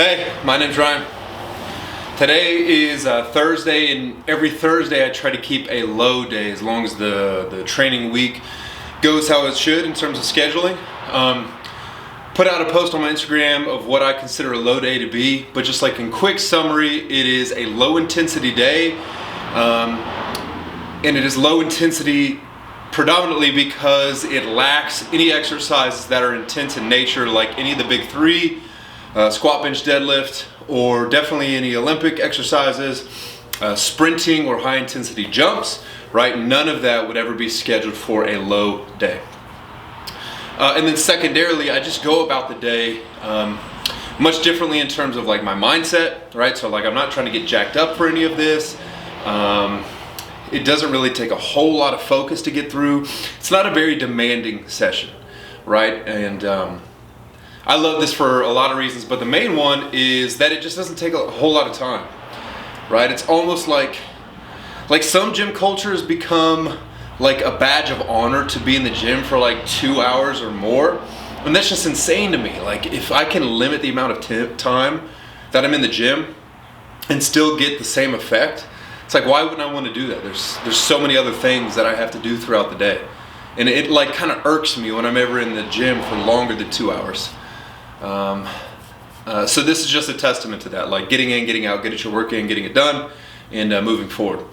Hey, my name's Ryan. Today is Thursday, and every Thursday I try to keep a low day as long as the training week goes how it should in terms of scheduling. Put out a post on my Instagram of what I consider a low day to be, but just like in quick summary, it is a low intensity day, and it is low intensity predominantly because it lacks any exercises that are intense in nature, like any of the big three, squat, bench, deadlift, or definitely any Olympic exercises, sprinting or high intensity jumps, right? None of that would ever be scheduled for a low day. And then secondarily, I just go about the day much differently in terms of like my mindset, right? So like I'm not trying to get jacked up for any of this. It doesn't really take a whole lot of focus to get through. It's not a very demanding session, right? And I love this for a lot of reasons, but the main one is that it just doesn't take a whole lot of time, right? It's almost like some gym cultures become like a badge of honor to be in the gym for like 2 hours or more. And that's just insane to me. Like if I can limit the amount of time that I'm in the gym and still get the same effect, it's like, why wouldn't I want to do that? There's so many other things that I have to do throughout the day. And it like kind of irks me when I'm ever in the gym for longer than 2 hours. So this is just a testament to that, like getting in, getting out, getting your work in, getting it done, and moving forward.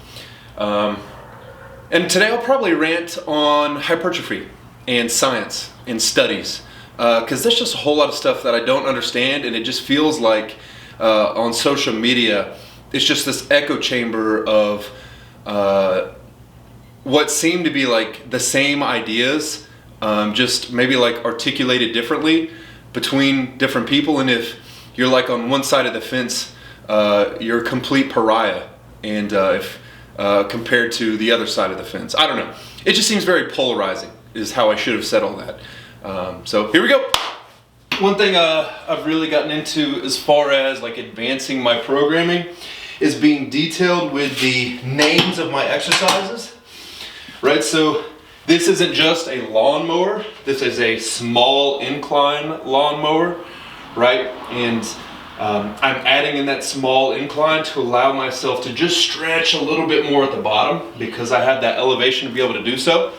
And today I'll probably rant on hypertrophy and science and studies, because there's just a whole lot of stuff that I don't understand, and it just feels like on social media it's just this echo chamber of what seem to be like the same ideas, just maybe like articulated differently between different people. And if you're like on one side of the fence, you're a complete pariah, and if compared to the other side of the fence, I don't know, it just seems very polarizing is how I should have said all that. So here we go. One thing I've really gotten into as far as like advancing my programming is being detailed with the names of my exercises, right? So this isn't just a lawnmower, this is a small incline lawnmower, right? And I'm adding in that small incline to allow myself to just stretch a little bit more at the bottom because I have that elevation to be able to do so.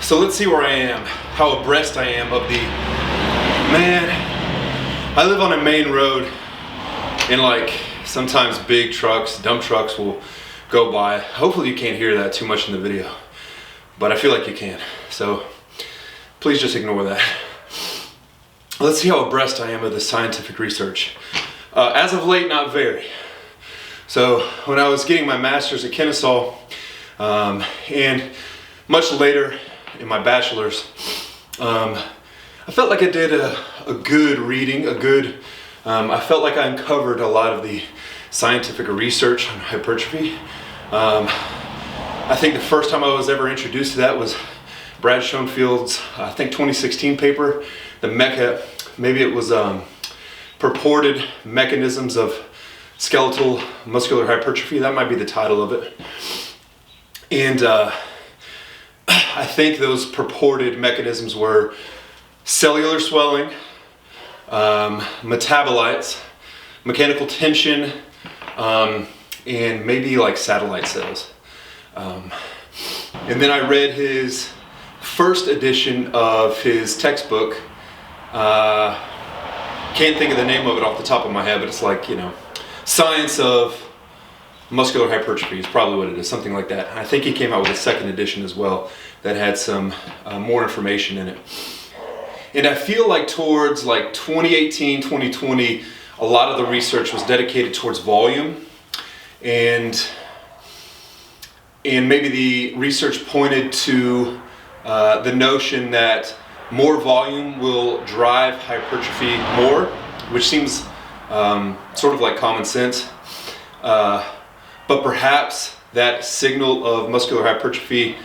So let's see where I am, how abreast I am of the, man, I live on a main road, and like sometimes big trucks, dump trucks will go by. Hopefully you can't hear that too much in the video, but I feel like you can. So please just ignore that. Let's see how abreast I am of the scientific research. As of late, not very. So when I was getting my master's at Kennesaw, and much later in my bachelor's, I felt like I did a good reading, I felt like I uncovered a lot of the scientific research on hypertrophy. I think the first time I was ever introduced to that was Brad Schoenfield's, I think 2016 paper, maybe it was purported mechanisms of skeletal muscular hypertrophy. That might be the title of it. And I think those purported mechanisms were cellular swelling, metabolites, mechanical tension, and maybe like satellite cells. And then I read his first edition of his textbook. Can't think of the name of it off the top of my head, but it's like, Science of Muscular Hypertrophy is probably what it is, something like that. I think he came out with a second edition as well that had some more information in it. And I feel like towards like 2018, 2020, a lot of the research was dedicated towards volume, and maybe the research pointed to the notion that more volume will drive hypertrophy more, which seems sort of like common sense. But perhaps that signal of muscular hypertrophy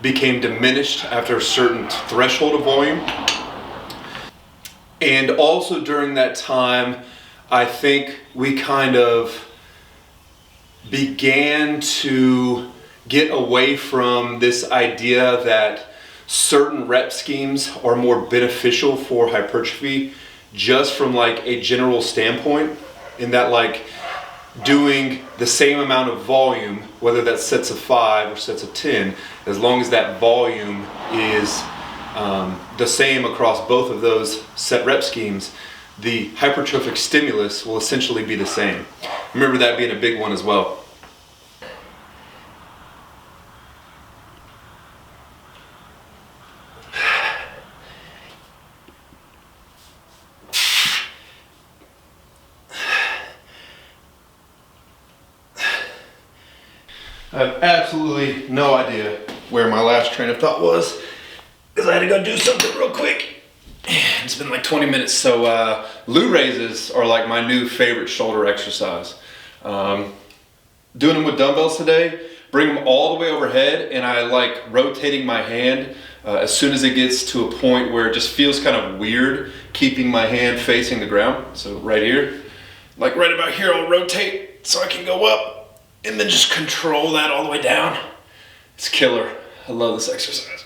became diminished after a certain threshold of volume. And also during that time, I think we kind of began to get away from this idea that certain rep schemes are more beneficial for hypertrophy just from like a general standpoint, in that like doing the same amount of volume, whether that's sets of 5 or sets of 10, as long as that volume is the same across both of those set rep schemes, the hypertrophic stimulus will essentially be the same. Remember that being a big one as well. I have absolutely no idea where my last train of thought was, because I had to go do something real quick. It's been like 20 minutes. So Lou raises are like my new favorite shoulder exercise. Doing them with dumbbells today, bring them all the way overhead, and I like rotating my hand as soon as it gets to a point where it just feels kind of weird keeping my hand facing the ground. So right here, like right about here, I'll rotate so I can go up and then just control that all the way down. It's killer. I love this exercise.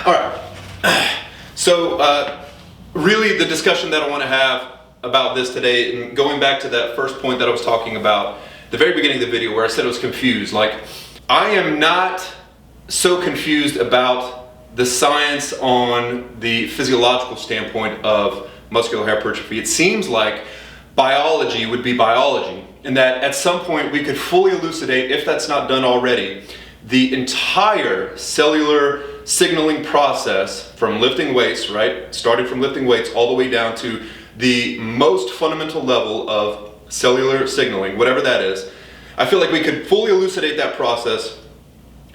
All right, so really the discussion that I want to have about this today, and going back to that first point that I was talking about, the very beginning of the video where I said I was confused, like I am not so confused about the science on the physiological standpoint of muscular hypertrophy. It seems like biology would be biology, and that at some point we could fully elucidate, if that's not done already, the entire cellular signaling process from lifting weights, right? Starting from lifting weights all the way down to the most fundamental level of cellular signaling, whatever that is. I feel like we could fully elucidate that process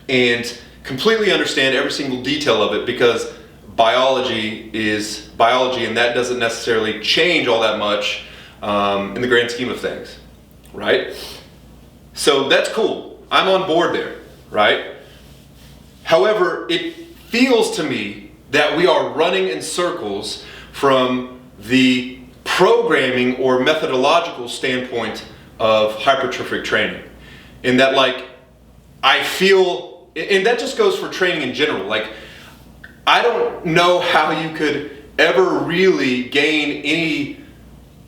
and completely understand every single detail of it, because biology is biology, and that doesn't necessarily change all that much in the grand scheme of things, right? So that's cool. I'm on board there, right? However, it feels to me that we are running in circles from the programming or methodological standpoint of hypertrophic training. In that, like, I feel, and that just goes for training in general, like, I don't know how you could ever really gain any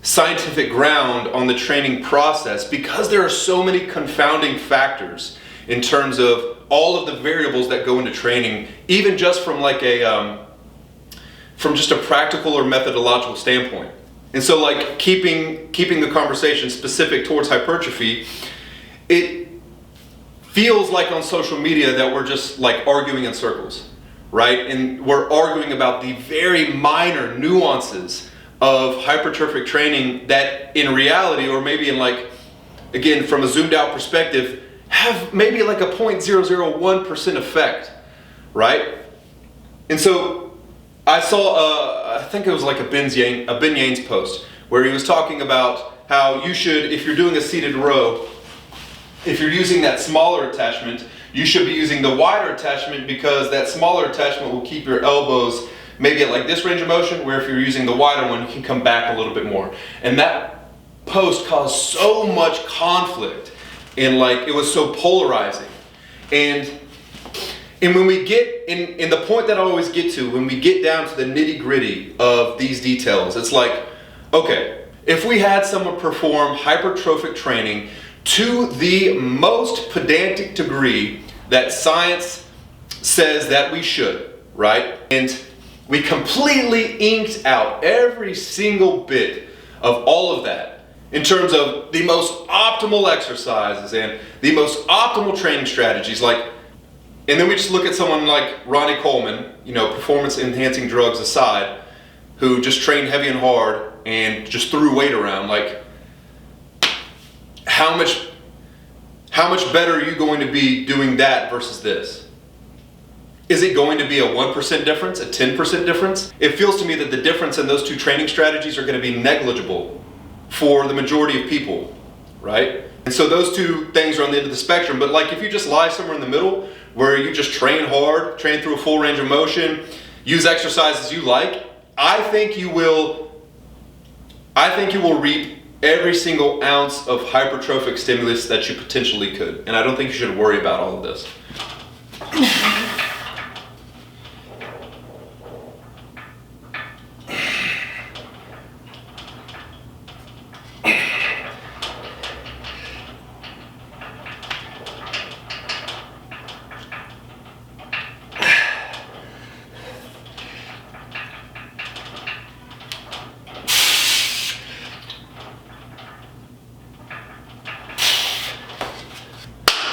scientific ground on the training process, because there are so many confounding factors in terms of all of the variables that go into training, even just from like from just a practical or methodological standpoint. And so, like, keeping the conversation specific towards hypertrophy, it feels like on social media that we're just like arguing in circles, right? And we're arguing about the very minor nuances of hypertrophic training that in reality, or maybe in like, again, from a zoomed out perspective, have maybe like a 0.001% effect, right? And so I saw, I think it was like a Ben Yanes post where he was talking about how you should, if you're doing a seated row, if you're using that smaller attachment, you should be using the wider attachment, because that smaller attachment will keep your elbows maybe at like this range of motion, where if you're using the wider one, you can come back a little bit more. And that post caused so much conflict, and like it was so polarizing. And when we get, in the point that I always get to, when we get down to the nitty gritty of these details, it's like, okay, if we had someone perform hypertrophic training to the most pedantic degree that science says that we should, right? And we completely inked out every single bit of all of that in terms of the most optimal exercises and the most optimal training strategies, like, and then we just look at someone like Ronnie Coleman, you know, performance enhancing drugs aside, who just trained heavy and hard and just threw weight around. Like, how much better are you going to be doing that versus this? Is it going to be a 1% difference, a 10% difference? It feels to me that the difference in those two training strategies are going to be negligible for the majority of people, right? And so those two things are on the end of the spectrum. But like, if you just lie somewhere in the middle, where you just train hard, train through a full range of motion, use exercises you like, I think you will reap every single ounce of hypertrophic stimulus that you potentially could. And I don't think you should worry about all of this.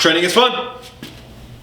Training is fun.